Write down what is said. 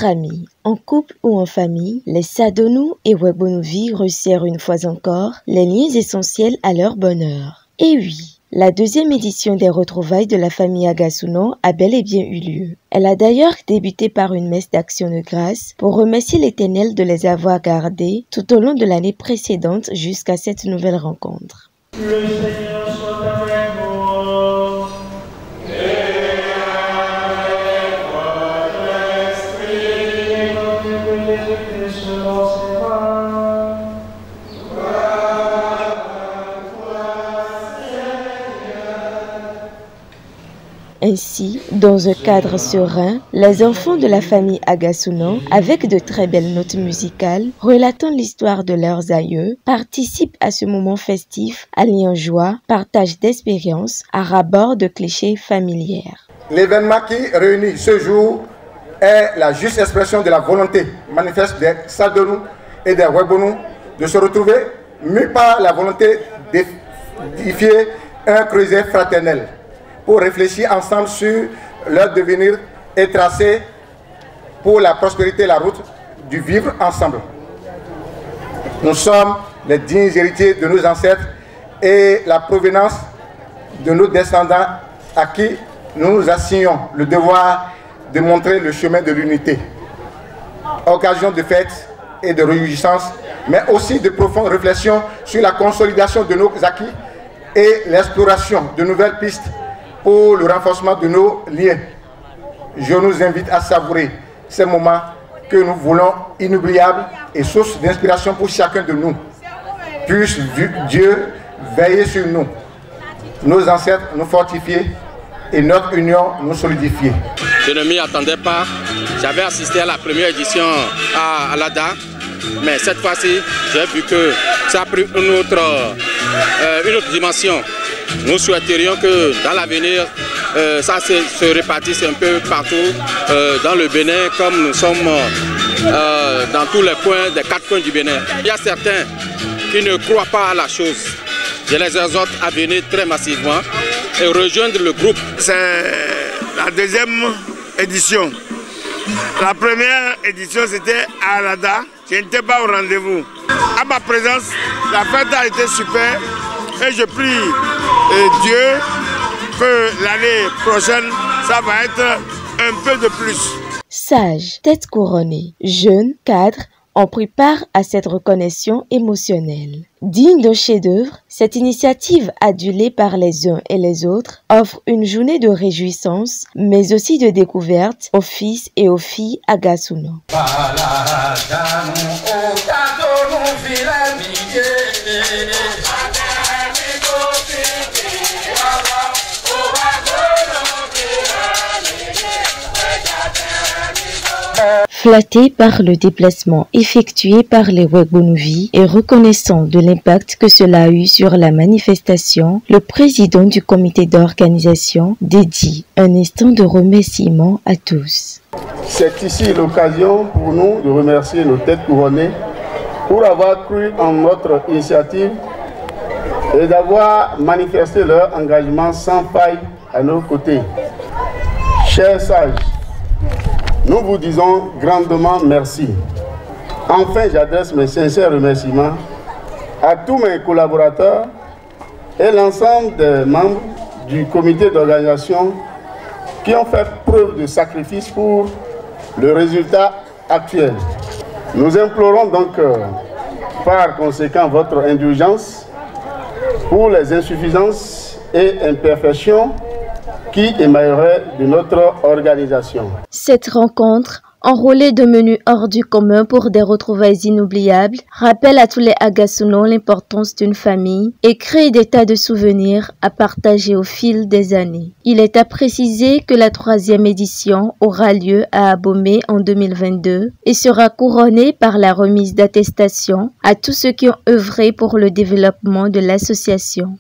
Entre amis, en couple ou en famille, les Sadonou et Wegbonovi resserrent une fois encore les liens essentiels à leur bonheur. Et oui, la deuxième édition des retrouvailles de la famille Agasounon a bel et bien eu lieu. Elle a d'ailleurs débuté par une messe d'action de grâce pour remercier l'Éternel de les avoir gardés tout au long de l'année précédente jusqu'à cette nouvelle rencontre. Le Seigneur soit avec vous. Ainsi, dans un cadre serein, les enfants de la famille Agasounon, avec de très belles notes musicales, relatant l'histoire de leurs aïeux, participent à ce moment festif, alliant joie, partage d'expériences, à rabord de clichés familières. L'événement qui réunit ce jour est la juste expression de la volonté manifeste des Sadonou et des Wegbonou de se retrouver, mus par la volonté d'édifier un creuset fraternel, pour réfléchir ensemble sur leur devenir et tracer pour la prospérité la route du vivre ensemble. Nous sommes les dignes héritiers de nos ancêtres et la provenance de nos descendants à qui nous nous assignons le devoir de montrer le chemin de l'unité. Occasion de fête et de réjouissance, mais aussi de profondes réflexions sur la consolidation de nos acquis et l'exploration de nouvelles pistes pour le renforcement de nos liens. Je nous invite à savourer ces moments que nous voulons inoubliables et source d'inspiration pour chacun de nous. Puisse Dieu veiller sur nous, nos ancêtres nous fortifier et notre union nous solidifier. Je ne m'y attendais pas. J'avais assisté à la première édition à Alada, mais cette fois-ci, j'ai vu que ça a pris une autre dimension. Nous souhaiterions que dans l'avenir, ça se répartisse un peu partout dans le Bénin, comme nous sommes dans tous les coins, des 4 coins du Bénin. Il y a certains qui ne croient pas à la chose. Je les exhorte à venir très massivement et rejoindre le groupe. C'est la deuxième édition. La première édition, c'était à Alada. Je n'étais pas au rendez-vous. À ma présence, la fête a été super et je prie Dieu que l'année prochaine, ça va être un peu de plus. Sages, têtes couronnées, jeunes, cadres ont pris part à cette reconnaissance émotionnelle. Digne d'un chef-d'œuvre, cette initiative adulée par les uns et les autres offre une journée de réjouissance, mais aussi de découverte aux fils et aux filles Agasounon. Flatté par le déplacement effectué par les Wegbonovi et reconnaissant de l'impact que cela a eu sur la manifestation, le président du comité d'organisation dédie un instant de remerciement à tous. C'est ici l'occasion pour nous de remercier nos têtes couronnées pour avoir cru en notre initiative et d'avoir manifesté leur engagement sans faille à nos côtés. Chers sages, nous vous disons grandement merci. Enfin, j'adresse mes sincères remerciements à tous mes collaborateurs et l'ensemble des membres du comité d'organisation qui ont fait preuve de sacrifice pour le résultat actuel. Nous implorons donc par conséquent votre indulgence pour les insuffisances et imperfections qui émailleraient de notre organisation. Cette rencontre, enrôlée de menus hors du commun pour des retrouvailles inoubliables, rappelle à tous les Agasounon l'importance d'une famille et crée des tas de souvenirs à partager au fil des années. Il est à préciser que la 3e édition aura lieu à Abomey en 2022 et sera couronnée par la remise d'attestations à tous ceux qui ont œuvré pour le développement de l'association.